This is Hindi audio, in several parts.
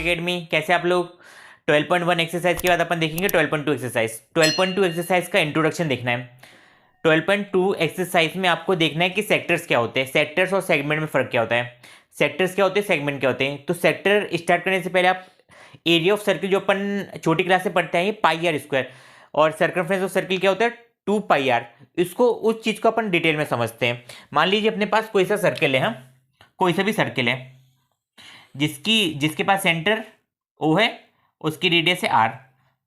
अकेडमी। कैसे आप लोग? 12.1 एक्सरसाइज के बाद अपन देखेंगे 12.2 एक्सरसाइज। 12.2 एक्सरसाइज का इंट्रोडक्शन देखना है। 12.2 एक्सरसाइज में आपको देखना है कि सेक्टर्स क्या होते हैं, सेक्टर्स और सेगमेंट में फ़र्क क्या होता है, सेक्टर्स क्या होते हैं, सेगमेंट क्या होते हैं। तो सेक्टर स्टार्ट करने से पहले आप एरिया ऑफ सर्किल जो अपन छोटी क्लास से पढ़ते हैं पाई आर स्क्वायर, और सर्कमफ्रेंस ऑफ सर्किल क्या होता है 2 पाई आर। इसको उस चीज़ को अपन डिटेल में समझते हैं। मान लीजिए अपने पास कोई सा सर्किल है, हाँ कोई सा भी सर्किल है जिसके पास सेंटर ओ है, उसकी रेडियस है आर।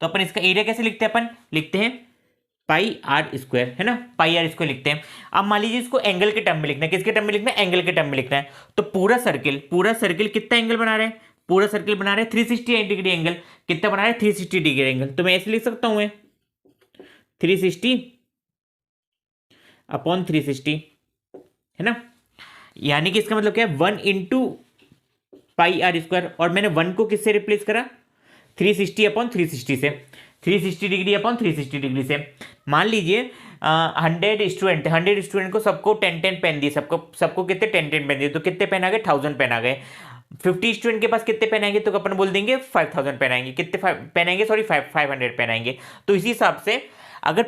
तो अपन इसका एरिया कैसे लिखते हैं? अपन लिखते हैं पाई आर स्क्वायर, है ना, पाई आर स्क्वायर लिखते हैं। अब मान लीजिए इसको एंगल के टर्म में लिखना है। किसके टर्म में लिखना है? एंगल के टर्म में लिखना है। तो पूरा सर्किल कितना एंगल बना रहे हैं? पूरा सर्किल बना रहे हैं 360 डिग्री एंगल। कितना बना रहे हैं? 360 डिग्री एंगल। तो मैं ऐसे लिख सकता हूं 360 अपॉन 360, है ना। यानी कि इसका मतलब क्या है? 1 इंटू पाई आर स्क्वायर। और मैंने 1 को किससे रिप्लेस करा? 360 अपॉन 360 से, 360 डिग्री अपॉन 360 डिग्री से। मान लीजिए 100 स्टूडेंट को सबको 10 पेन दिए, सबको कितने 10 पेन दिए, तो कितने पेन आ गए? 1000 पेन आ गए। 50 स्टूडेंट के पास कितने पेन आएंगे? तो अपन बोल देंगे 5000 पेन आएंगे। कितने पेन आएंगे? सॉरी 500 पेन आएंगे। तो इसी हिसाब से अगर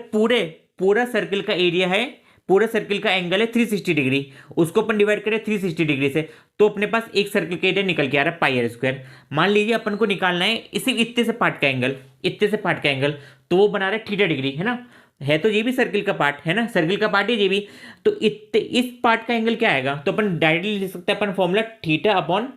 पूरा सर्किल का एरिया है, पूरे सर्किल का एंगल है 360 डिग्री, उसको अपन डिवाइड करें 360 डिग्री से, तो अपने पास एक सर्किल का एरिया निकल के आ रहा है पाई आर स्क्वायर। मान लीजिए अपन को निकालना है इसी इतने से पार्ट का एंगल, तो वो बना रहा है थीटा डिग्री, है ना। है तो ये भी सर्किल का पार्ट, है ना, सर्किल का पार्ट है ये भी। तो इस पार्ट का एंगल क्या आएगा? तो अपन डायरेक्टली लिख सकते हैं अपन formula theta upon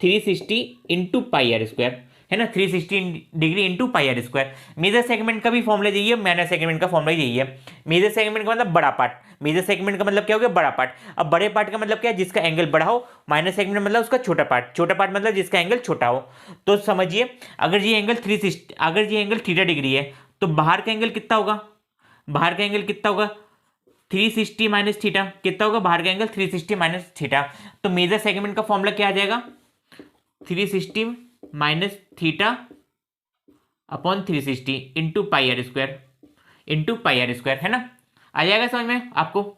360 into pi are square, है ना, 360 degree into pi are square. Major segment का भी फॉर्मूला यही है, माइनर सेगमेंट का फॉर्मूला यही है। मेजर सेगमेंट का मतलब बड़ा पार्ट, मेजर सेगमेंट का मतलब क्या हो गया? बड़ा पार्ट। अब बड़े पार्ट का मतलब क्या है? जिसका एंगल बड़ा हो। माइनर सेगमेंट मतलब उसका छोटा पार्ट मतलब जिसका एंगल छोटा हो। तो समझिए अगर ये एंगल थीटा डिग्री है, तो बाहर का एंगल कितना होगा? 360 माइनस थीटा। कितना होगा बाहर का एंगल? 360 minus theta. तो मेजर सेगमेंट का फॉर्मूला क्या आ जाएगा? 360 minus theta upon 360 into pi are square, है ना। आ जाएगा समझ में आपको?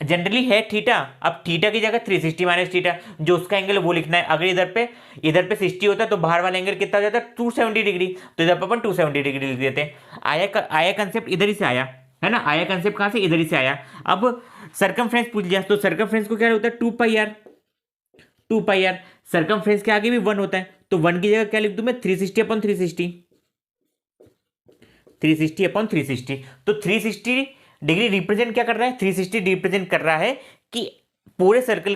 जनरली है थीटा, अब थीटा की जगह 360 माइनस थीटा, जो उसका एंगल है वो लिखना है। अगर इधर पे 60 होता है तो बाहर वाला एंगल कितना हो जाता है? 270 डिग्री। तो इधर पर अपन 270 डिग्री लिख देते हैं। आया कंसेप्ट इधर ही से आया, है ना। आया कंसेप्ट कहां से? इधर ही से आया। अब सर्कमफ्रेंस पूछ लिया, तो सर्कमफ्रेंस को क्या होता है? 2 पाई आर। सर्कमफ्रेंस के आगे भी 1 होता है, तो 1 की जगह क्या लिख दूं मैं? 360 अपॉन 360, 360 अपॉन 360। तो 360 डिग्री रिप्रेजेंट क्या कर रहा है? 360 रिप्रेजेंट कर रहा है कि पूरे सर्कल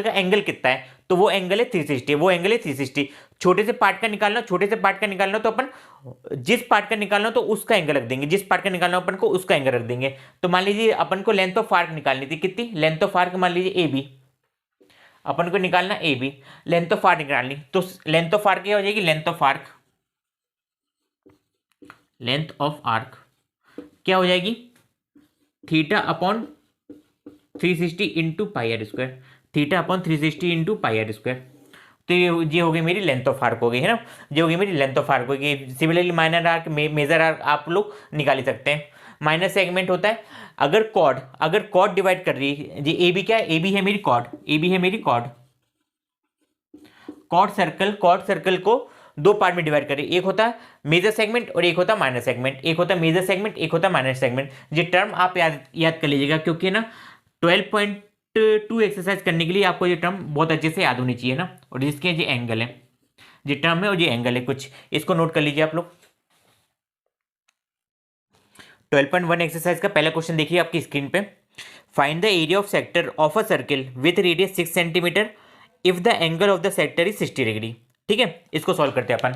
का एंगल कितना है, तो वो एंगल है 360। छोटे से पार्ट का निकालना तो अपन जिस पार्ट का निकालना तो उसका एंगल रख देंगे, जिस पार्ट का निकालना अपन को उसका एंगल रख देंगे। तो मान लीजिए अपन को लेंथ ऑफ आर्क निकालनी थी, कितनी लेंथ ऑफ आर्क? मान लीजिए ए बी, अपन को निकालना A B, length of arc निकालनी। तो लेंथ ऑफ आर्क क्या हो जाएगी? लेंथ ऑफ आर्क क्या हो जाएगी? Theta upon 360 into pi are square, theta upon 360 into pi are square. तो ये हो गई मेरी लेंथ ऑफ आर्क हो गई, है ना। ये हो गई मेरी लेंथ ऑफ आर्क हो गई। Similarly minor arc, major arc आप लोग निकाल ही सकते हैं। माइनर सेगमेंट होता है अगर कॉर्ड डिवाइड कर रही है जी। ए बी क्या है? ए बी है मेरी कॉर्ड। कॉर्ड सर्कल को दो पार्ट में डिवाइड करें, एक होता है मेजर सेगमेंट और एक होता है माइनर सेगमेंट। एक होता है मेजर सेगमेंट, एक होता है माइनर सेगमेंट। ये टर्म आप याद कर लीजिएगा, क्योंकि ना 12.2 एक्सरसाइज करने के लिए आपको ये टर्म बहुत अच्छे से याद होनी चाहिए ना। और जिसके ये एंगल है, ये टर्म है और ये एंगल है कुछ, इसको नोट कर लीजिए आप लोग। 12.1 एक्सरसाइज का पहला क्वेश्चन देखिए आपकी स्क्रीन पे। Find the area of sector of a circle with radius 6 centimetre if the angle of the sector is 60 degree. ठीक है, इसको सॉल्व करते हैं अपन।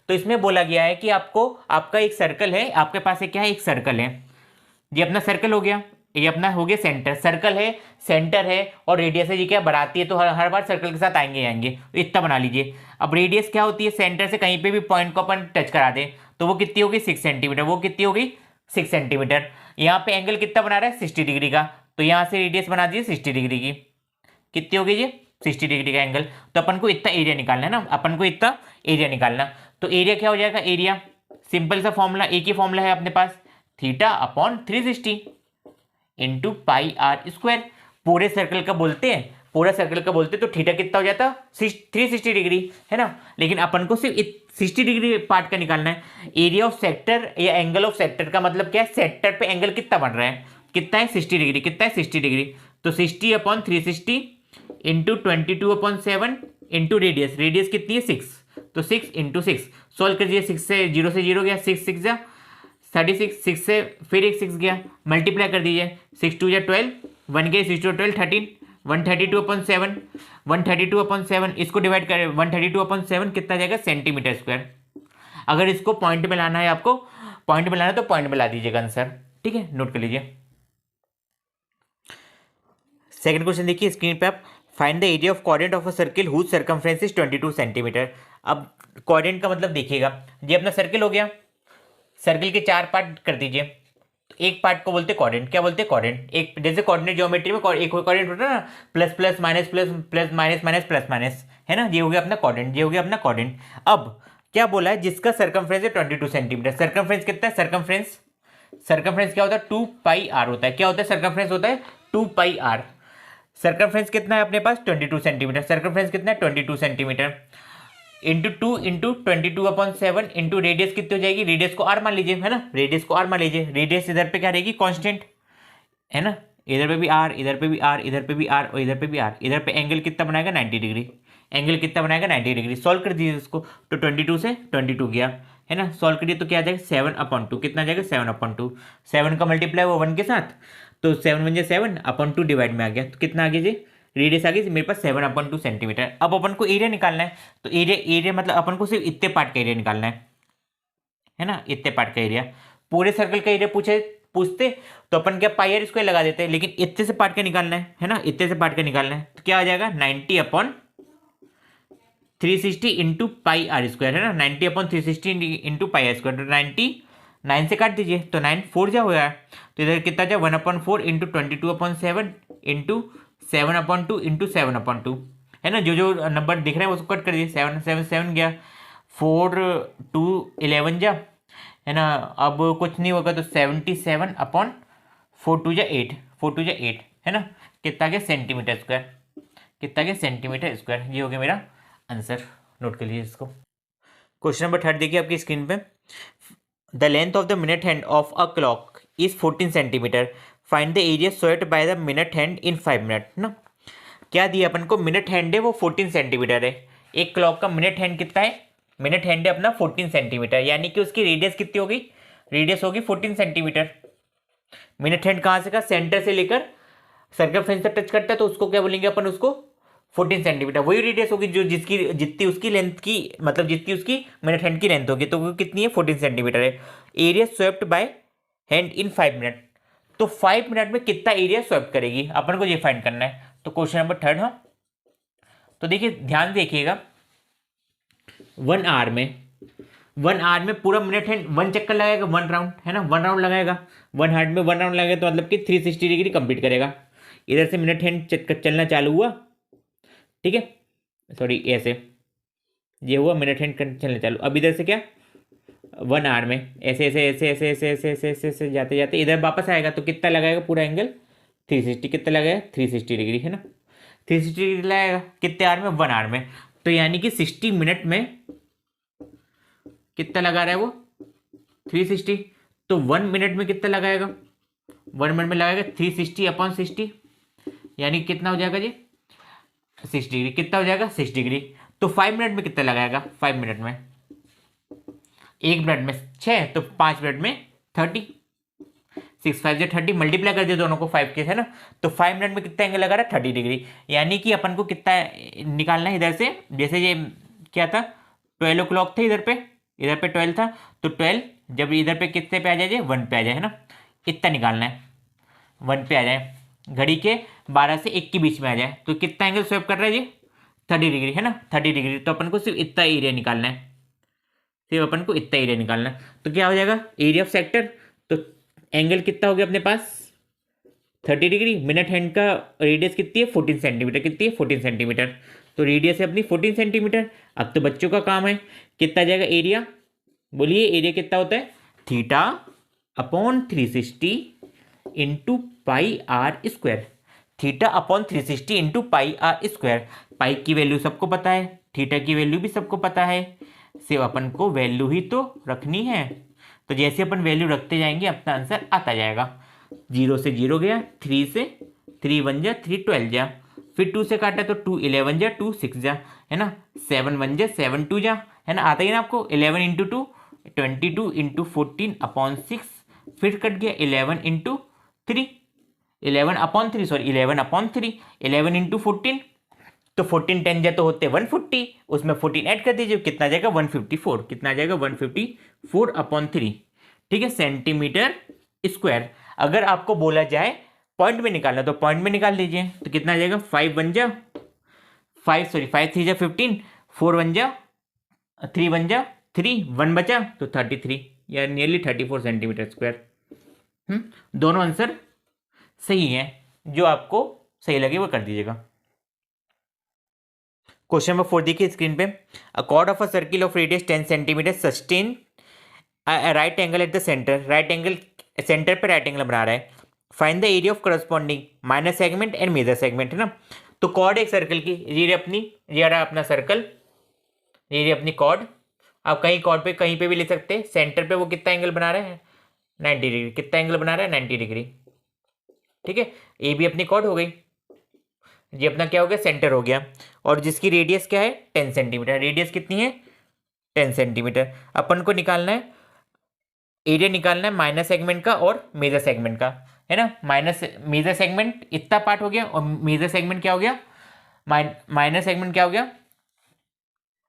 तो इसमें बोला गया है कि आपका एक सर्कल है, आपके पास क्या है? एक सर्कल है। ये अपना सर्कल हो गया, ये अपना हो गया सेंटर। सर्कल है, सेंटर है और रेडियस है, ये क्या बढ़ाती है, तो हर बार सर्कल के साथ आएंगे। इतना बना लीजिए। अब रेडियस क्या होती है? सेंटर से कहीं पे भी पॉइंट को अपन टच करा दें तो वो कितनी होगी? 6 सेंटीमीटर। वो कितनी होगी? 6 सेंटीमीटर। यहाँ पे एंगल कितना बना रहा है? 60 डिग्री का। तो यहाँ से रेडियस बना दीजिए 60 डिग्री की। कितनी होगी ये? 60 डिग्री का एंगल। तो अपन को इतना एरिया निकालना है ना, तो एरिया क्या हो जाएगा? एरिया सिंपल सा फॉर्मूला, एक ही फॉर्मूला है अपने पास, theta upon 360 into pi are square. पूरे सर्कल का बोलते हैं पूरा सर्कल का बोलते तो थीटा कितना हो जाता 360 डिग्री, है ना। लेकिन अपन को सिर्फ 60 डिग्री पार्ट का निकालना है। एरिया ऑफ सेक्टर या एंगल ऑफ सेक्टर का मतलब क्या है, सेक्टर पे एंगल कितना बन रहा है, कितना है 60 डिग्री, कितना है 60 डिग्री। तो 60/360 इंटू 22/7 इंटू रेडियस, रेडियस कितनी है 6, तो 6 इंटू 6 सॉल्व कर दिया। 6 से 0 गया, 6 6 जा 36, 6 से फिर एक 6 गया, मल्टीप्लाई कर दीजिए। 6 2 जा 12, 1 गया 6 2 12 13, 132/7, 132/7 इसको डिवाइड करें, 132/7 कितना जाएगा सेंटीमीटर स्क्वायर। अगर इसको पॉइंट में लाना है, आपको पॉइंट में लाना है तो पॉइंट में ला दीजिएगा आंसर, ठीक है, नोट कर लीजिए। सेकंड क्वेश्चन देखिए स्क्रीन पे आप, find the area of quadrant of a circle whose circumference is 22 centimetre. अब क्वाड्रेंट का मतलब देखिएगा, ये अपना सर्किल हो गया, सर्किल के 4 पार्ट कर दीजिए। तो एक पार्ट को बोलते क्वाड्रेंट, क्या बोलते क्वाड्रेंट, एक जैसे कोऑर्डिनेट ज्योमेट्री में एक क्वाड्रेंट होता है ना, plus plus minus plus plus minus minus plus minus, है ना, ये हो गया अपना क्वाड्रेंट, ये हो गया अपना क्वाड्रेंट। अब क्या बोला है, जिसका सर्कमफ्रेंस है 22 सेंटीमीटर। सर्कमफ्रेंस कितना है, सर्कमफ्रेंस क्या होता है 2πr होता है, क्या होता है सर्कमफ्रेंस होता है 2πr। सर्कमफ्रेंस कितना है अपने पास 22 सेंटीमीटर, सर्कमफ्रेंस कितना है 22 centimetre into 2 into 22/7 into radius कितनी हो जाएगी, रेडियस को r मान लीजिए, है ना, रेडियस को r मान लीजिए। रेडियस इधर पे क्या रहेगी कांस्टेंट, है ना, इधर पे भी r, इधर पे भी r, इधर पे भी r और इधर पे भी r। इधर पे एंगल कितना बनाएगा 90 डिग्री, एंगल कितना बनाएगा 90 डिग्री। सॉल्व कर दीजिए इसको, तो 22 से 22 गया, है ना, सॉल्व करिए तो क्या आ जाएगा 7/2, कितना आ जाएगा 7/2। 7 का मल्टीप्लाई वो 1 के साथ, तो 7 1 7/2 डिवाइड में आ गया, तो कितना आ गया जी, रेडियस आ गई मेरे पास 7/2 सेंटीमीटर। अब अपन को एरिया निकालना है, तो एरिया मतलब अपन को सिर्फ इतने पार्ट का एरिया निकालना है ना, इतने पार्ट का एरिया। पूरे सर्कल का एरिया पूछते तो अपन क्या पाई आर स्क्वायर लगा देते हैं, लेकिन इतने से पार्ट का निकालना है ना, इतने से पार्ट का निकालना है, तो क्या आ जाएगा 90/360 इंटू पाई आर स्क्वायर, है ना, 90/360 इंटू पाई आर स्क्वायर। तो 9 से काट दीजिए, तो 9 4 जा हो गया, तो इधर कितना जाए 1/4 इंटू 22/7 इंटू 7/2 इंटू 7/2, है ना, जो नंबर दिख रहे हैं उसको कट कर दीजिए। 7 7 7 गया, 4 2 11 जा, है ना, अब कुछ नहीं होगा तो 77/4 2 जा 8, 4 2 जा 8, है ना, कितना गया सेंटीमीटर स्क्वायर, कितना गया सेंटीमीटर स्क्वायर। ये हो गया मेरा आंसर, नोट कर लीजिए इसको। क्वेश्चन नंबर 3 देखिए आपकी स्क्रीन पे, the length of the minute hand of a clock is 14 centimetre, find the area swept by the minute hand in 5 minute ना। क्या दिया अपन को, मिनट हैंड है वो 14 सेंटीमीटर है। एक क्लॉक का मिनट हैंड कितना है, मिनट हैंड है अपना 14 सेंटीमीटर, यानी कि उसकी रेडियस कितनी होगी, रेडियस होगी 14 सेंटीमीटर। मिनट हैंड कहाँ से का, सेंटर से लेकर सर्कमफ्रेंस तक टच करता है, तो उसको क्या बोलेंगे अपन, उसको 14 सेंटीमीटर। वही रेडियस होगी जो जिसकी जितनी उसकी लेंथ की, मतलब जितनी उसकी मिनट हैंड की लेंथ होगी, तो वो कितनी है 14 सेंटीमीटर है। Area swept by hand in 5 minute, तो 5 मिनट में कितना एरिया स्वेप्ट करेगी, अपन को ये फाइंड करना है। तो क्वेश्चन नंबर 3 हाँ, तो देखिए ध्यान देखिएगा, 1 आवर में पूरा मिनट हैंड 1 चक्कर लगाएगा, 1 राउंड, है ना, 1 राउंड लगाएगा, 1 हार्ट में 1 राउंड लगाएगा, तो मतलब कि 360 डिग्री कंप्लीट करेगा। इधर से मिनट हैंड चलना चालू हुआ, ठीक है, सॉरी ऐसे ये हुआ मिनट हैंड चलने चालू। अब इधर से क्या 1 आवर में ऐसे ऐसे ऐसे ऐसे ऐसे ऐसे ऐसे ऐसे ऐसे जाते जाते इधर वापस आएगा, तो कितना लगाएगा पूरा एंगल 360, कितना लगाएगा 360 डिग्री, है ना, 360 डिग्री लगाएगा कितने आवर में, 1 आवर में। तो यानी कि 60 मिनट में कितना लगा रहा है वो 360, तो 1 मिनट में कितना लगाएगा, 1 मिनट में लगाएगा 360/60, यानी कितना हो जाएगा जी 6 डिग्री, कितना हो जाएगा 6 डिग्री। तो 5 मिनट में कितना लगाएगा, 5 मिनट में, 1 मिनट में 6, तो 5 मिनट में 30, 6 5 से 30 मल्टीप्लाई कर दिया दोनों को 5 के, है ना, तो 5 मिनट में कितना एंगल लगा रहा है 30 डिग्री। यानी कि अपन को कितना निकालना है इधर से, जैसे ये क्या था 12 o'clock थे इधर पे 12 था, तो 12 जब इधर पे कितने पे आ जाए 1 पे आ जाए, है ना, इतना निकालना है 1 पे आ जाए, घड़ी के 12 से 1 के बीच में आ जाए, तो कितना एंगल स्वेप कर रहा है जी 30 डिग्री, है ना, 30 डिग्री। तो अपन को सिर्फ इतना एरिया निकालना है, सिर्फ अपन को इतना एरिया निकालना है। तो क्या हो जाएगा एरिया ऑफ सेक्टर, तो एंगल कितना हो गया अपने पास 30 डिग्री, मिनट हैंड का रेडियस कितनी है 14 सेंटीमीटर, कितनी है 14 सेंटीमीटर, तो रेडियस है अपनी 14 सेंटीमीटर। अब तो बच्चों का काम है, कितना जाएगा एरिया, बोलिए एरिया कितना होता है, θ/360 into pi are square. Theta upon 360 into pi are square. Pi की वैल्यू सबको पता है, थीटा की वैल्यू भी सबको पता है, सिर्फ अपन को वैल्यू ही तो रखनी है। तो जैसे अपन वैल्यू रखते जाएंगे अपना आंसर आता जाएगा। 0 से 0 गया, 3 से 3 1 जा 3 12 जा, फिर 2 से काटा तो 2 11 जा 2 6 जा, है ना, 7 1 जा 7 2 जा, है ना, आता ही ना आपको। 11 इंटू 2 22 इंटू 14 अपॉन 6, फिर कट गया 11 into 3, 11 upon 3 sorry 11 upon 3, 11 into 14, तो 14 10 जा तो होते 140, उसमें 14 ऐड कर दीजिए, कितना आ जाएगा 154, कितना आ जाएगा 154 अपॉन 3, ठीक है, सेंटीमीटर स्क्वायर। अगर आपको बोला जाए पॉइंट में निकालना तो पॉइंट में निकाल लीजिए, तो कितना आ जाएगा 5 1 जा 5 सॉरी 5 3 जा 15, 4 1 जा 3 1 जा 3, 1 बचा तो 33 या नियरली 34 सेंटीमीटर स्क्वायर। दोनों आंसर सही है, जो आपको सही लगे वो कर दीजिएगा। क्वेश्चन नंबर 4 देखिए स्क्रीन पे। A chord of a circle of radius 10 centimetre sustain right angle at the centre, right angle centre पे राइट एंगल बना रहा है। Find the area of corresponding minor segment and major segment, है ना। तो कॉर्ड एक सर्कल की, ये रहा अपना सर्कल, ये अपनी कॉर्ड। आप कहीं कॉर्ड पे कहीं पे भी ले सकते हैं। सेंटर पे वो कितना एंगल बना रहा है 90 डिग्री, कितना एंगल बना रहा है 90 डिग्री, ठीक है। ए भी अपनी कॉर्ड हो गई, ये अपना क्या हो गया सेंटर हो गया, और जिसकी रेडियस क्या है 10 सेंटीमीटर, रेडियस कितनी है 10 सेंटीमीटर। अपन को निकालना है एरिया, निकालना है माइनर सेगमेंट का और मेजर सेगमेंट का, है ना। मेजर सेगमेंट इतना पार्ट हो गया और मेजर सेगमेंट क्या हो गया, माइनर सेगमेंट क्या हो गया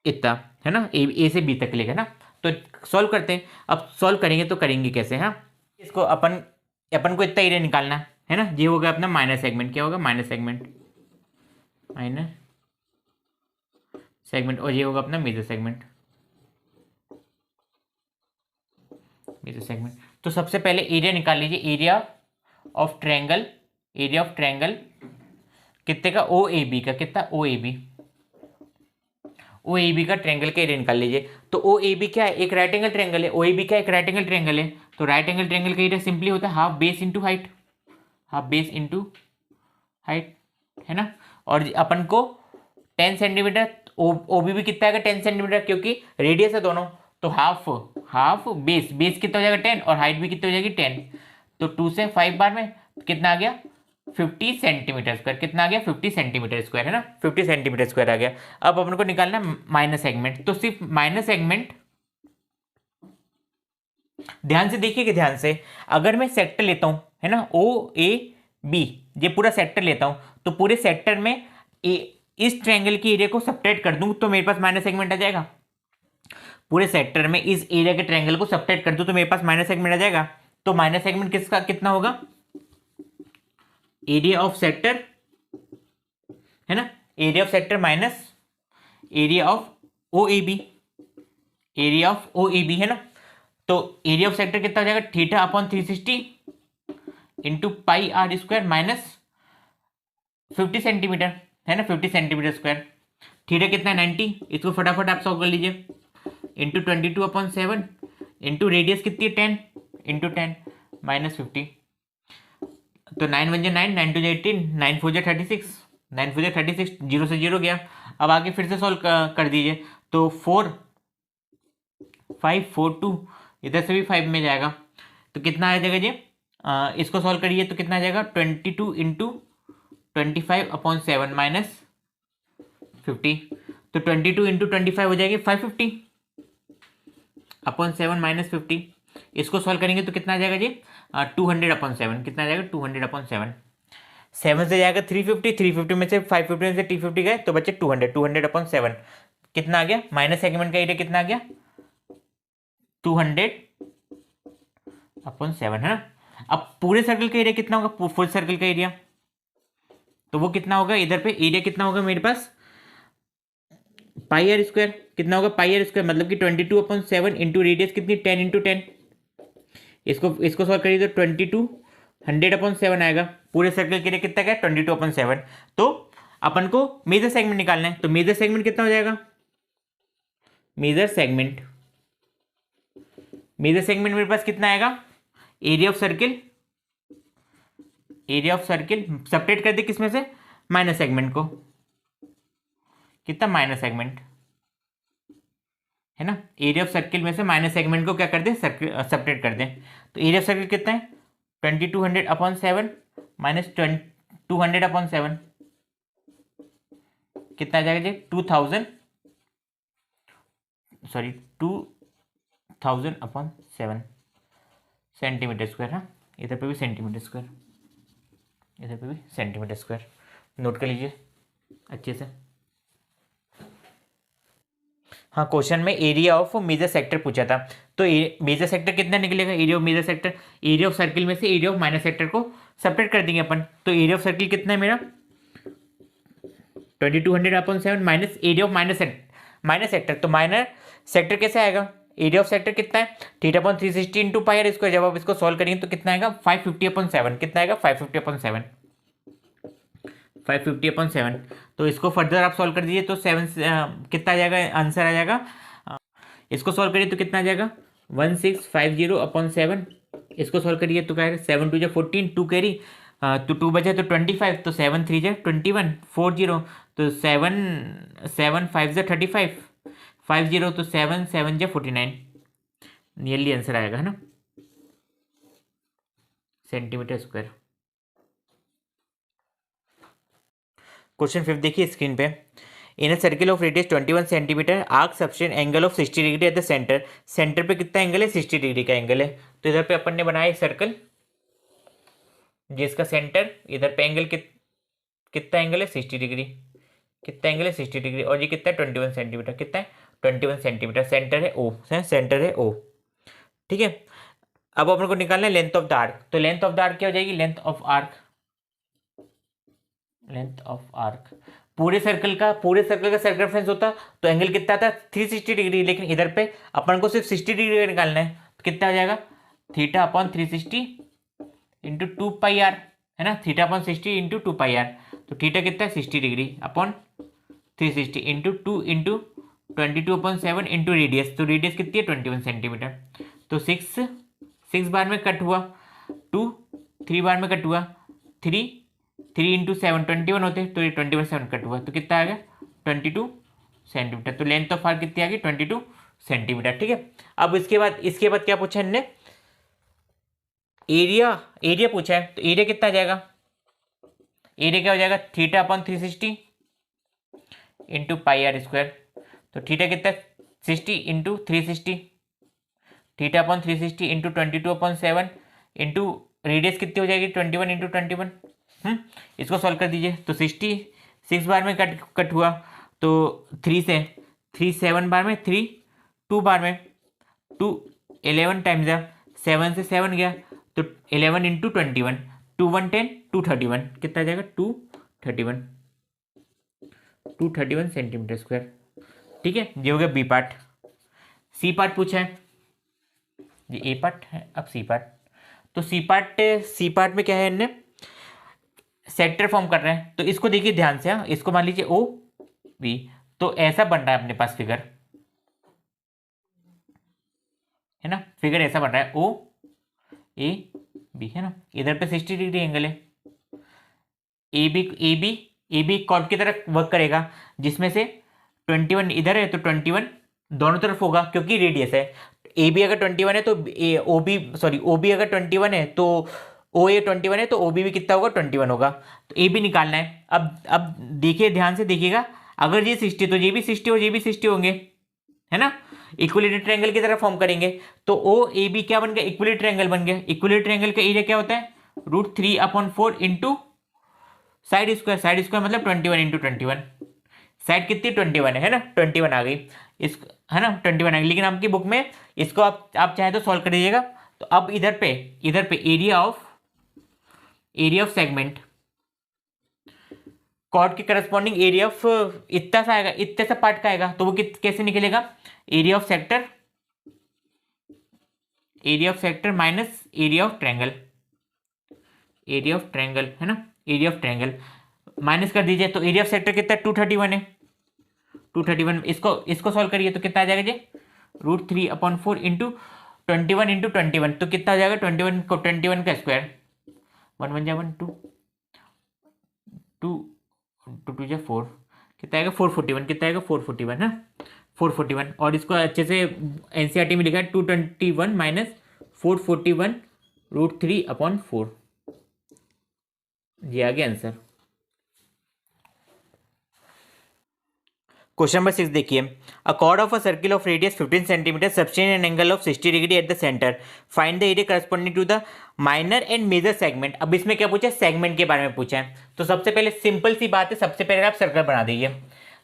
इतना, है ना, ए से बी तक लेगा ना। तो सॉल्व करते हैं। अब सॉल्व करेंगे तो करेंगे कैसे, हाँ, इसको अपन को इतना एरिया निकालना है ना। ये होगा अपना माइनर सेगमेंट, क्या होगा माइनर सेगमेंट, और ये होगा अपना मेजर सेगमेंट, तो सबसे पहले एरिया निकाल लीजिए, एरिया ऑफ ट्रायंगल, कितने का ओ ए बी का, कितना ओ ए बी का ट्रायंगल का एरिया निकाल लीजिए। तो ओ ए बी क्या है, एक राइट एंगल ट्रायंगल है, ओ ए बी क्या है, एक राइट एंगल ट्रायंगल है। तो राइट एंगल ट्रायंगल का एरिया सिंपली होता है हाफ बेस इंटू हाइट, है ना। और अपन को 10 सेंटीमीटर, ओ बी भी कितना आएगा 10 सेंटीमीटर, क्योंकि रेडियस है दोनों, तो हाफ बेस कितना हो जाएगा 10, और हाइट भी कितनी हो जाएगी 10, तो 2 से 5 बार में कितना आ गया 50 सेंटीमीटर स्क्वायर, कितना आ गया 50 सेंटीमीटर स्क्वायर, है ना, 50 सेंटीमीटर स्क्वायर आ गया। अब अपन को निकालना है माइनर सेगमेंट, तो सिर्फ माइनर सेगमेंट, ध्यान से देखिएगा, ध्यान से, अगर मैं सेक्टर लेता हूं, है ना, ओ ए बी, ये पूरा सेक्टर लेता हूं, तो पूरे सेक्टर में इस ट्रायंगल की एरिया को सब्ट्रैक्ट कर दूं तो मेरे पास माइनर सेगमेंट आ जाएगा। पूरे सेक्टर में इस एरिया के ट्रायंगल को सब्ट्रैक्ट कर दूं तो मेरे पास माइनर सेगमेंट आ जाएगा। तो माइनर सेगमेंट किसका कितना होगा, एरिया ऑफ सेक्टर, है ना, area of sector minus area of O A B, है ना। तो एरिया ऑफ सेक्टर कितना हो जाएगा theta upon 360 into pi are square minus 50 centimetre, है ना, 50 सेंटीमीटर स्क्वायर। थीटा कितना है 90, इसको फटाफट आप सॉल्व कर लीजिए, इंटू 22/7 इंटू रेडियस कितनी है 10 इंटू 10 माइनस 50, तो 9 1 9, 9 2 18, 9 4 36, 9 4 36, 0 से 0 गया। अब आगे फिर से सॉल्व कर दीजिए, तो 4 5 4 2, इधर से भी 5 में जाएगा, तो कितना आ जाएगा जी, इसको सॉल्व करिए तो कितना आ जाएगा 22 इंटू 25/7 माइनस 50, तो 22 इंटू 25 हो जाएगी 550 अपॉन 7 माइनस 50। इसको सॉल्व करेंगे तो कितना आ जाएगा जी 200/7, कितना आ जाएगा 200/7, 7 से जाएगा 350, 350 में से 550 में से T50 गए तो बच्चे 200/7, कितना आ गया माइनस सेगमेंट का एरिया कितना आ गया 200/7, है ना। अब पूरे सर्कल का एरिया कितना होगा, फुल सर्कल का एरिया, तो वो कितना होगा, इधर पे एरिया कितना होगा मेरे पास पाई आर स्क्वायर, कितना होगा पाई आर स्क्वायर, मतलब कि 22/7 इंटू रेडियस कितनी 10 इंटू 10, इसको सॉल्व करिए तो 100/7 आएगा। पूरे सर्कल के लिए कितना क्या 22/7। तो अपन को मेजर सेगमेंट निकालना है, तो मेजर सेगमेंट कितना हो जाएगा, मेजर सेगमेंट मेरे पास कितना आएगा, area of circle area of circle separate कर दे किसमें से, माइनस सेगमेंट को, कितना माइनस सेगमेंट है ना, एरिया ऑफ सर्किल में से माइनस सेगमेंट को क्या कर दे, सेपरेट कर दे। तो एरिया ऑफ सर्किल कितना है 2200/7 माइनस 200/7 कितना आ जाएगा जी 2000/7 सेंटीमीटर स्क्वायर। हाँ इधर पे भी सेंटीमीटर स्क्वायर, इधर पे भी सेंटीमीटर स्क्वायर, नोट कर लीजिए अच्छे से। हाँ क्वेश्चन में एरिया ऑफ मेजर सेक्टर पूछा था, तो मेजर सेक्टर कितना निकलेगा, area of major sector, area of circle में से एरिया ऑफ माइनर सेक्टर को सेपरेट कर देंगे अपन। तो एरिया ऑफ सर्किल कितना है मेरा 2200/7 minus area of minor sector. तो माइनर सेक्टर कैसे आएगा, एरिया ऑफ सेक्टर कितना है θ/360 इंटू पाई आर स्क्वायर। जब आप इसको सॉल्व करेंगे तो कितना आएगा 550/7, कितना आएगा 550/7, 550/7। तो इसको फर्दर आप सॉल्व कर दीजिए तो 7 कितना आ जाएगा, आंसर आ जाएगा, इसको सॉल्व करिए तो कितना आ जाएगा 1650/7। इसको सॉल्व करिए तो क्या आएगा 7 2 14, 2 कैरी तो 2 बचा तो 25, तो 7 3 21, 40 तो 7 7 5 35, 50 तो 7 7 49, नियरली आंसर आएगा है ना सेंटीमीटर स्क्वायर। क्वेश्चन 5 देखिए स्क्रीन पे, in a circle of radius 21 centimetre arc subtend angle of 60 degree at the centre. Centre पे कितना एंगल है 60 डिग्री का एंगल है। तो इधर पे अपन ने बनाया एक सर्कल जिसका सेंटर, इधर पे एंगल कितना एंगल है 60 डिग्री, कितना एंगल है 60 डिग्री, और ये कितना है 21 सेंटीमीटर, कितना है 21 सेंटीमीटर, सेंटर है ओ, सेंटर है ओ। ठीक है, अब अपन को निकालना है लेंथ ऑफ द आर्क। तो लेंथ ऑफ द आर्क क्या हो जाएगी, length of arc, length of arc पूरे सर्कल का सर्कमफ्रेंस होता तो एंगल कितना आता 360 डिग्री, लेकिन इधर पे अपन को सिर्फ 60 डिग्री का निकालना है। तो कितना आ जाएगा θ/360 इंटू 2πr है ना, θ/60 इंटू 2πr। तो थीटा कितना है 60 degree upon 360 into 2 into 22/7 into radius. तो रेडियस कितनी है 21 सेंटीमीटर। तो 6 बार में कट हुआ, 2 3 बार में कट हुआ, 3 इंटू 7 21 होते, तो ये 21/7 कट हुआ, तो कितना आ गया 22 सेंटीमीटर। तो लेंथ ऑफ आर्क कितनी आ गई 22 सेंटीमीटर। ठीक है, अब इसके बाद क्या पूछा इनने, एरिया पूछा है। तो एरिया कितना आ जाएगा, एरिया क्या हो जाएगा θ/360 इंटू पाई आर स्क्वायर। तो थीटा कितना 60 इंटू 360, θ/360 इंटू 22/7 इंटू रेडियस कितनी हो जाएगी 21 इंटू 21। इसको सॉल्व कर दीजिए तो 60 6 बार में कट हुआ, तो 3 7 बार में, 3 2 बार में, 2 11 टाइम्स 7 से 7 गया, तो 11 इंटू 21, 2 1 10, 231, कितना आ जाएगा 231 सेंटीमीटर स्क्वायर। ठीक है, ये हो गया बी पार्ट। सी पार्ट पूछा है, ये ए पार्ट है, अब सी पार्ट। तो सी पार्ट में क्या है, इनने सेक्टर फॉर्म कर रहे हैं। तो इसको देखिए ध्यान से, इसको मान लीजिए ओ बी, तो ऐसा बन रहा है अपने पास फिगर है ना, फिगर ऐसा बन रहा है ओ ए बी है ना, इधर पे 60 डिग्री एंगल है, ए बी कॉर्ड की तरह वर्क करेगा, जिसमें से 21 इधर है तो 21 दोनों तरफ होगा क्योंकि रेडियस है। ए बी अगर 21 है तो ओ बी अगर 21 है तो ओ ए 21 है तो ओ बी भी कितना होगा 21 होगा। तो ए बी निकालना है। अब देखिए ध्यान से देखिएगा, अगर ये 60 तो ये भी 60 और ये भी 60 होंगे है ना, इक्विलेटरल ट्रायंगल की तरह फॉर्म करेंगे। तो ओ ए बी क्या बन गया, इक्विलेटरल ट्रायंगल बन गया। इक्विलेटरल ट्रायंगल का एरिया क्या होता है √3/4 इंटू साइड स्क्वायर मतलब 21 इंटू 21, साइड कितनी 21 है ना, 21 आ गई इस है ना, 21 आ गई। लेकिन आपकी बुक में इसको आप चाहे तो सॉल्व कर दीजिएगा। तो अब इधर पे एरिया ऑफ सेगमेंट कॉर्ड के करस्पॉन्डिंग एरिया ऑफ इतना सा आएगा, इतने सा पार्ट का आएगा, तो वो कैसे निकलेगा, area of sector minus area of triangle है ना, एरिया ऑफ ट्रायंगल माइनस कर दीजिए। तो एरिया ऑफ सेक्टर कितना 231 है, 231 इसको सॉल्व करिए तो कितना आ जाएगा जी √3/4 इंटू 21 इंटू 21, तो कितना आ जाएगा 21 का स्क्वायर, 1 1 जा 1 2 2 2 2 जा 4, कितना आएगा 441, कितना आएगा 441 है 441। और इसको अच्छे से एनसीईआरटी में लिखा है 221 माइनस 441√3/4, ये आ गया आंसर। क्वेश्चन नंबर 6 देखिए, a chord of a circle of radius 15 centimetre subtend an angle of 60 degree at the centre, find the area corresponding to the minor and major segment. अब इसमें क्या पूछा है, सेगमेंट के बारे में पूछा है। तो सबसे पहले सिंपल सी बात है, सबसे पहले आप सर्कल बना दीजिए।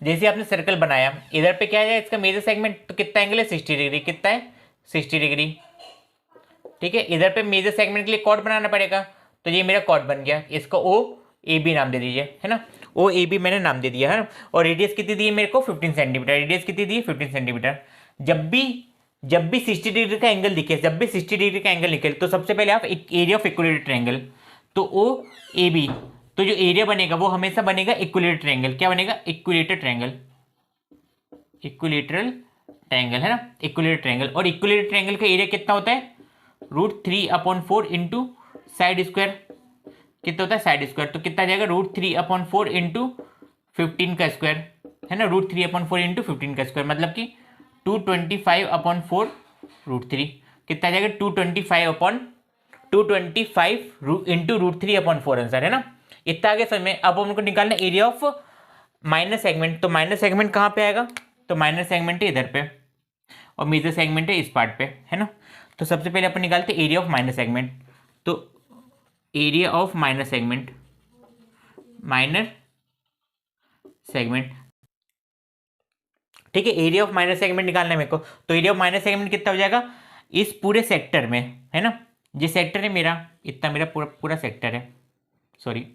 जैसे आपने सर्कल बनाया, इधर पे क्या है इसका मेजर सेगमेंट, तो कितना एंगल है 60 डिग्री, कितना है 60 डिग्री, ठीक है। इधर पे मेजर सेगमेंट के लिए कॉर्ड बनाना पड़ेगा, तो ये मेरा कॉर्ड बन गया, इसको ओ ए बी नाम दे दीजिए, है ना, ओ ए बी मैंने नाम दे दिया है ना। और रेडियस कितनी दी है मेरे को 15 सेंटीमीटर, रेडियस कितनी दी है 15 सेंटीमीटर। जब भी 60 डिग्री का एंगल दिखे, जब भी 60 डिग्री का एंगल निकले, तो सबसे पहले आप एरिया ऑफ इक्विलेटरल ट्रायंगल, तो ओ ए बी, तो जो एरिया बनेगा वो हमेशा बनेगा इक्विलेटरल ट्रायंगल। क्या बनेगा, इक्विलेटरल ट्रायंगल, इक्विलेटरल ट्रायंगल है ना, इक्विलेटरल ट्रायंगल। और इक्विलेटरल ट्रायंगल का एरिया कितना होता है, √3/4 इंटू साइड स्क्वायर, कितना होता है साइड स्क्वायर, तो कितना जाएगा √3/4 इंटू 15 का स्क्वायर, है ना, √3/4 इंटू 15 का स्क्वायर, मतलब कि 225/4√3, कितना जाएगा 225 इंटू √3/4 आंसर है ना। इतना आगे समझ में। अब हमको निकालना एरिया ऑफ माइनर सेगमेंट, तो माइनर सेगमेंट कहाँ पे आएगा, तो माइनर सेगमेंट है इधर पे और मेजर सेगमेंट है इस पार्ट पे, है ना। तो सबसे पहले अपन निकालते एरिया ऑफ माइनर सेगमेंट, तो area of minor segment, minor segment, ठीक है, एरिया ऑफ माइनर सेगमेंट निकालना है मेरे को। तो एरिया ऑफ माइनर सेगमेंट कितना हो जाएगा इस पूरे सेक्टर में, है ना, ये सेक्टर है मेरा, इतना मेरा पूरा पूरा सेक्टर है, सॉरी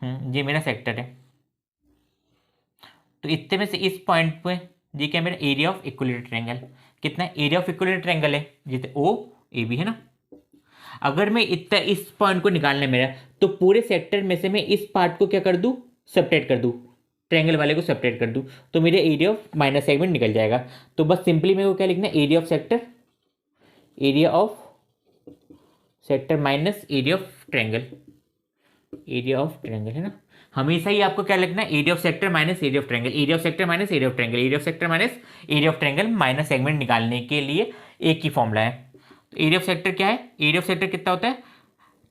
ये मेरा सेक्टर है। तो इतने में से इस पॉइंट पे ये क्या मेरा एरिया ऑफ इक्विलेटरल ट्रायंगल, कितना एरिया ऑफ इक्विलेटरल ट्रायंगल है, जैसे ओ ए बी है ना। अगर मैं इतना इस पॉइंट को निकालना है मेरा, तो पूरे सेक्टर में से मैं इस पार्ट को क्या कर दूं, सेपरेट कर दूं, ट्रायंगल वाले को सेपरेट कर दूं, तो मेरे एरिया ऑफ माइनर सेगमेंट निकल जाएगा। तो बस सिंपली मेरे को क्या लिखना है, area of sector, area of sector minus area of triangle, area of triangle है ना। हमेशा ही आपको क्या लिखना है, area of sector minus area of triangle, area of sector minus area of triangle, area of sector minus area of triangle, minor segment निकालने के लिए एक ही फॉर्मूला है। तो एरिया ऑफ सेक्टर क्या है, एरिया ऑफ सेक्टर कितना होता है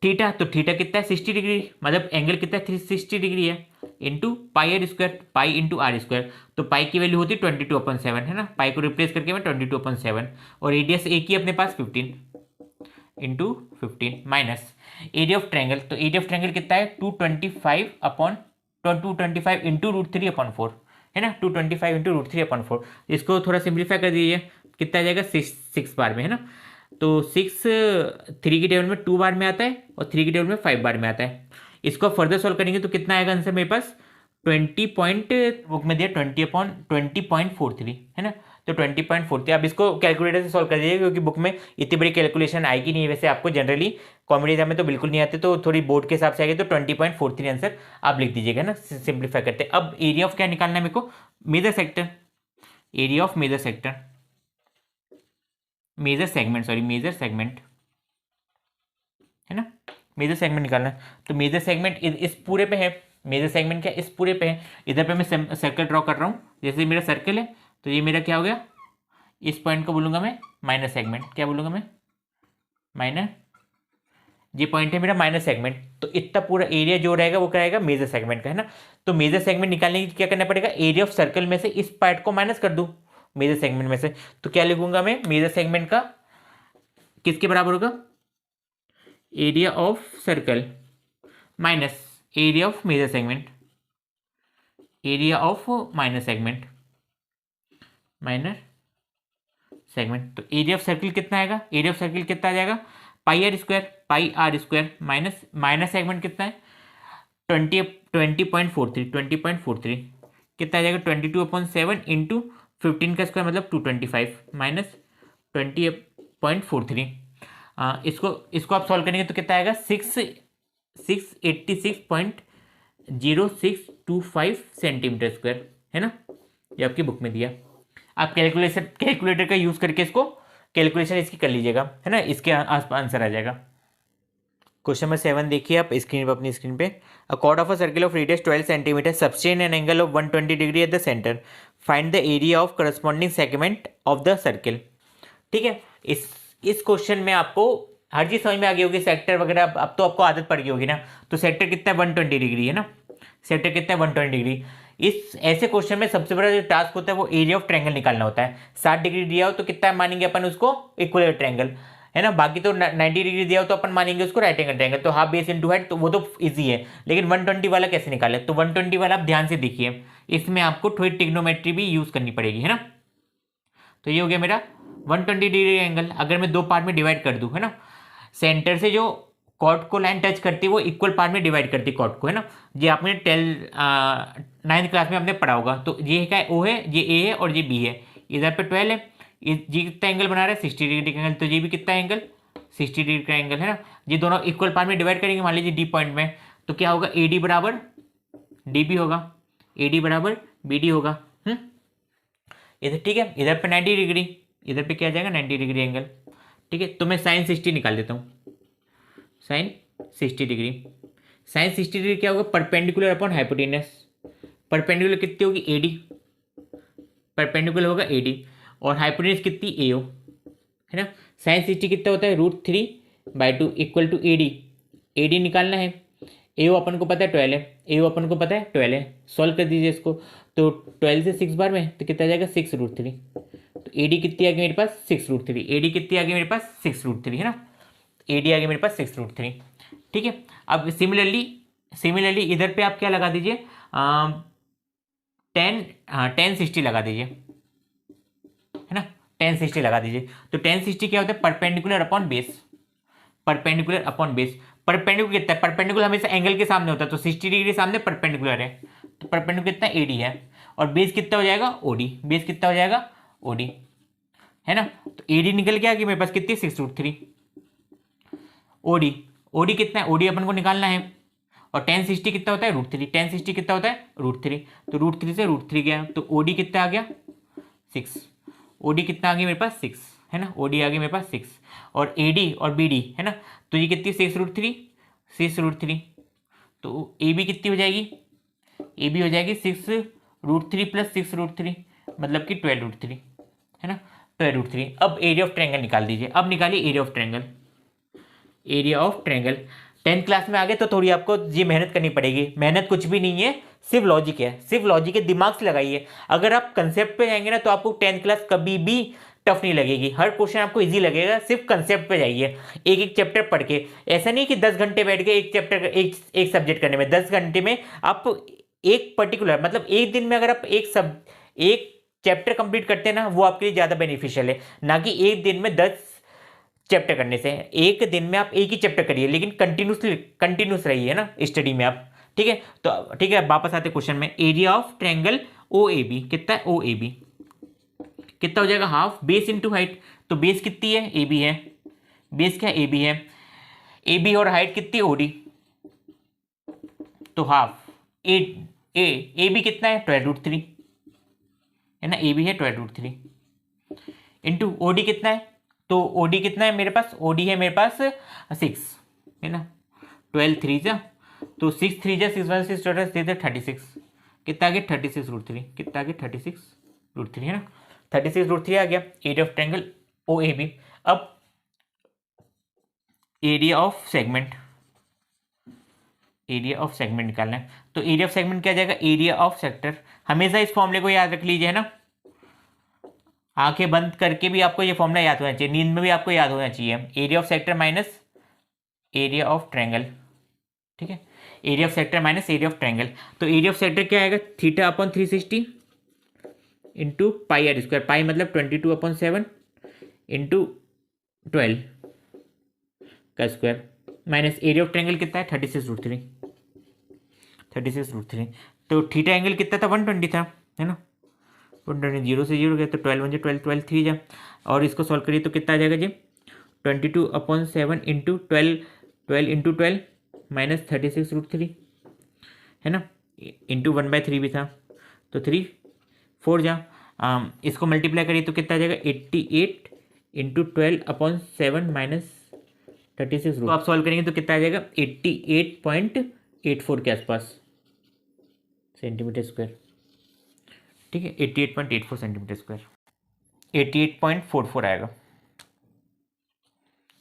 थीटा, तो थीटा कितना है 60 डिग्री, मतलब एंगल कितना है 360 डिग्री है, into pi are square, pi into R square. तो पाई की वैल्यू होती है 22/7, है ना, पाई को रिप्लेस करके मैं 22/7, और रेडियस एक ही अपने पास 15 into 15 minus area of triangle, तो एरिया ऑफ ट्रायंगल कितना है 225 इंटू √3/4, है ना, 225 इंटू √3/4। इसको थोड़ा सिंप्लीफाई कर दीजिए, कितना आ जाएगा 6 बार में, है ना। तो 6 3 की टेबल में 2 बार में आता है और 3 की टेबल में 5 बार में आता है। इसको फर्दर सॉल्व करेंगे तो कितना आएगा आंसर मेरे पास 20 पॉइंट, बुक में दिया 20.43, है ना, तो 20.43। आप इसको कैलकुलेटर से सॉल्व कर दीजिए, क्योंकि बुक में इतनी बड़ी कैलकुलेशन आएगी नहीं, वैसे आपको जनरली कॉमेडी एग्जाम में तो बिल्कुल नहीं आते, तो थोड़ी बोर्ड के हिसाब से आएगी, तो 20.43 आंसर आप लिख दीजिएगा ना, सिंप्लीफाई करते। अब एरिया ऑफ क्या निकालना है मेरे को, major sector, area of major sector, major segment, sorry major segment, है ना, मेजर सेगमेंट निकालना है। तो मेजर सेगमेंट इस पूरे पे है, मेजर सेगमेंट क्या इस पूरे पे है। इधर पे मैं सर्कल ड्रॉ कर रहा हूँ, जैसे मेरा सर्कल है, तो ये मेरा क्या हो गया, इस पॉइंट को बोलूँगा मैं माइनर सेगमेंट, क्या बोलूँगा मैं माइनर, ये पॉइंट है मेरा माइनर सेगमेंट। तो इतना पूरा एरिया जो रहेगा वो क्या रहेगा मेजर सेगमेंट का, है ना। तो मेजर सेगमेंट निकालने के लिए क्या करना पड़ेगा, एरिया ऑफ सर्कल में से इस पार्ट को माइनस कर दूँ मेजर सेगमेंट में से, तो क्या लिखूंगा मैं मेजर सेगमेंट का किसके बराबर होगा, area of circle minus area of major segment, area of minor segment, minor segment. तो एरिया ऑफ सर्कल कितना आएगा, एरिया ऑफ सर्कल कितना आ जाएगा pi are square minus minor segment कितना है 20.43 कितना आ जाएगा 22/7 इंटू 15 का स्क्वायर मतलब 225 माइनस 20.43। इसको आप सॉल्व करेंगे तो कितना आएगा 686.0625 सेंटीमीटर स्क्वायर, है ना, ये आपकी बुक में दिया। आप कैलकुलेटर का यूज़ करके इसको कैलकुलेशन इसकी कर लीजिएगा, है ना, इसके आंसर आ जाएगा। क्वेश्चन नंबर 7 देखिए आप स्क्रीन पर, अपनी स्क्रीन पे। A chord of a circle of radius 12 centimetre सब्सटेन an angle of 120 degree at the centre, find the area of corresponding segment of the circle. ठीक है, इस क्वेश्चन में आपको हर चीज समझ में आ गई होगी, सेक्टर वगैरह अब तो आपको आदत पड़ गई होगी ना। तो सेक्टर कितना है, 120 डिग्री है ना, सेक्टर कितना है 120 डिग्री। इस ऐसे क्वेश्चन में सबसे बड़ा जो टास्क होता है वो एरिया ऑफ ट्रायंगल निकालना होता है। 60 डिग्री दिया हो तो कितना मानेंगे अपन उसको, इक्वल ट्रायंगल है ना। बाकी तो 90 डिग्री दिया हो तो अपन मानेंगे उसको राइट एंगल ट्रायंगल। तो हाफ बेस इंटू हाइट, तो वो तो इजी है, लेकिन 120 वाला कैसे निकाले। तो 120 वाला आप ध्यान से देखिए, इसमें आपको थोड़ी ट्रिग्नोमेट्री भी यूज करनी पड़ेगी, है ना। तो ये हो गया मेरा 120 डिग्री एंगल। अगर मैं दो पार्ट में डिवाइड कर दूं, है ना, सेंटर से जो कॉर्ड को लाइन टच करती है वो इक्वल पार्ट में डिवाइड करती है कॉर्ड को, है ना। ये आपने 9th क्लास में आपने पढ़ा होगा। तो ये क्या है, ओ है, ये ए है और ये बी है। इधर पे 12 है, ये कितना एंगल बना रहा है 60 डिग्री का एंगल। तो ये भी कितना एंगल 60 डिग्री का एंगल, है ना। ये दोनों इक्वल पार्ट में डिवाइड करेंगे मान लीजिए डी पॉइंट में, तो क्या होगा, ए डी बराबर डी बी होगा, ए डी बराबर बी डी होगा। इधर ठीक है, इधर पे 90 डिग्री, इधर पे क्या आ जाएगा 90 डिग्री एंगल। ठीक है, तो मैं साइन 60 निकाल देता हूँ, साइन 60 डिग्री। साइन 60 डिग्री क्या होगा, परपेंडिकुलर अपॉन हाइपोटेनस। परपेंडिकुलर कितनी होगी, एडी, परपेंडिकुलर होगा एडी, और हाइपोटेनस कितनी ए ओ, है ना। साइन 60 कितना होता है, √3/2 इक्वल टू एडी। एडी निकालना है, ए ओ अपन को पता है 12 है, ए ओ अपन को पता है 12 है। सॉल्व कर दीजिए इसको, तो 12 से 6 बार में तो कितना आ जाएगा 6√3। तो एडी कितनी आ गई मेरे पास 6√3, एडी कितनी आ गई मेरे पास 6√3, है ना। एडी आ गई मेरे पास 6√3। ठीक है, अब सिमिलरली इधर पे आप क्या लगा दीजिए, 10 60 लगा दीजिए, है ना। 10 60 लगा दीजिए। तो 10 60 क्या होता है, perpendicular upon base, perpendicular upon base. Perpendicular कितना है, परपेंडिकुलर हमेशा एंगल के सामने होता है, तो 60 डिग्री सामने परपेंडिकुलर है, तो परपेंडिकुलर कितना एडी है, और बेस कितना हो जाएगा ओडी, बेस कितना हो जाएगा ओडी, है ना। तो एडी निकल के आ गई मेरे पास कितनी 6√3। ओडी, ओडी कितना है, ओडी अपन को निकालना है, और 10 60 कितना होता है √3, 10 60 कितना होता है √3, तो √3 से √3 गया, तो ओडी कितना आ गया 6, ओडी कितना आ गया मेरे पास 6, है ना। ओडी आ गया मेरे पास 6, और एडी और बीडी, है ना, तो ये कितनी 6√3, तो ए बी कितनी हो जाएगी, ए बी हो जाएगी 6√3 + 6√3 मतलब कि 12√3, है ना, 12√3। अब एरिया ऑफ ट्रायंगल निकाल दीजिए, अब निकालिए area of triangle. Area of triangle 10th class में आ गए तो थोड़ी आपको ये मेहनत करनी पड़ेगी। मेहनत कुछ भी नहीं है, सिर्फ लॉजिक है, सिर्फ लॉजिक है, दिमाग से लगाइए। अगर आप कंसेप्ट पे जाएंगे ना तो आपको 10th क्लास कभी भी टफ नहीं लगेगी, हर क्वेश्चन आपको इजी लगेगा। सिर्फ कंसेप्ट पे जाइए, एक एक चैप्टर पढ़ के। ऐसा नहीं कि 10 घंटे बैठ के एक चैप्टर एक सब्जेक्ट करने में, 10 घंटे में आप एक पर्टिकुलर, मतलब एक दिन में अगर आप एक चैप्टर कंप्लीट करते हैं ना, वो आपके लिए ज़्यादा बेनिफिशियल है, ना कि एक दिन में 10 चैप्टर करने से। एक दिन में आप एक ही चैप्टर करिए, लेकिन कंटिन्यूस रहिए ना स्टडी में आप। ठीक है, तो ठीक है, वापस आते क्वेश्चन में। Area of triangle O A B कितना है, ओ ए बी कितना हो जाएगा, हाफ बेस इंटू हाइट। तो बेस कितनी है, ए बी है, बेस क्या ए बी है, ए बी और हाइट कितनी ओडी, तो हाफ ए बी कितना है 12√3, है ना, ए बी है 12√3 इंटू ओडी कितना है, तो ओडी कितना है मेरे पास, ओडी है मेरे पास 6, है ना, 12 3 जा, तो 6 3 जा 6 1 6 टोटल 36, कितना आ गया 36√3, कितना आ गया 36√3, है ना, 36√3 आ गया area of triangle O A B. अब area of segment, area of segment निकालना है, तो एरिया ऑफ सेगमेंट क्या जाएगा, एरिया ऑफ सेक्टर। हमेशा इस फॉर्मूले को याद रख लीजिए, है ना, आंखें बंद करके भी आपको ये फॉर्मूला याद होना चाहिए, नींद में भी आपको याद होना चाहिए। Area of sector minus area of triangle, ठीक है, area of sector minus area of triangle. तो एरिया ऑफ सेक्टर क्या आएगा, θ/360 इंटू πr², पाई मतलब 22/7 इंटू 12 का square, minus area of triangle कितना है 36√3, 36√3। तो थीटा एंगल कितना था 120 था, है ना, 120 0 से 0 गया, तो 12 1 12 12 3 जा, और इसको सॉल्व करिए तो कितना आ जाएगा जी 22/7 इंटू 12 इंटू 12 माइनस 36√3, है ना, इंटू 1/3 भी था, तो 3 4 जा, इसको मल्टीप्लाई करिए तो कितना आ जाएगा 88 इंटू 12/7 माइनस 36 तो आप सॉल्व करेंगे तो कितना आ जाएगा 88.84 के आसपास सेंटीमीटर स्क्वायर। ठीक है 88.84 सेंटीमीटर स्क्वायर, 88.44 आएगा,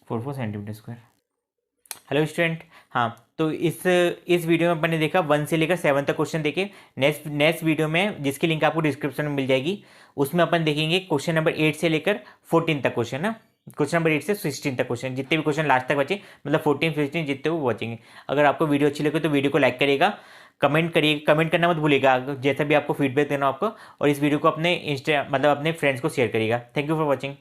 44 सेंटीमीटर स्क्वायर। हेलो स्टूडेंट, हाँ तो इस वीडियो में अपन ने देखा 1 से लेकर 7 तक क्वेश्चन देखे। नेक्स्ट वीडियो में जिसकी लिंक आपको डिस्क्रिप्शन में मिल जाएगी, उसमें अपन देखेंगे क्वेश्चन नंबर 8 से लेकर 14 तक क्वेश्चन है, क्वेश्चन नंबर 8 से 16 तक क्वेश्चन, जितने भी क्वेश्चन लास्ट तक बचे मतलब 14 15 जितने वो बचेंगे। अगर आपको वीडियो अच्छी लगे तो वीडियो को लाइक करिएगा, कमेंट करिए, कमेंट करना मत भूलिएगा जैसा भी आपको फीडबैक देना आपको, और इस वीडियो को अपने इंस्टा मतलब अपने फ्रेंड्स को शेयर करिएगा। Thank you for watching.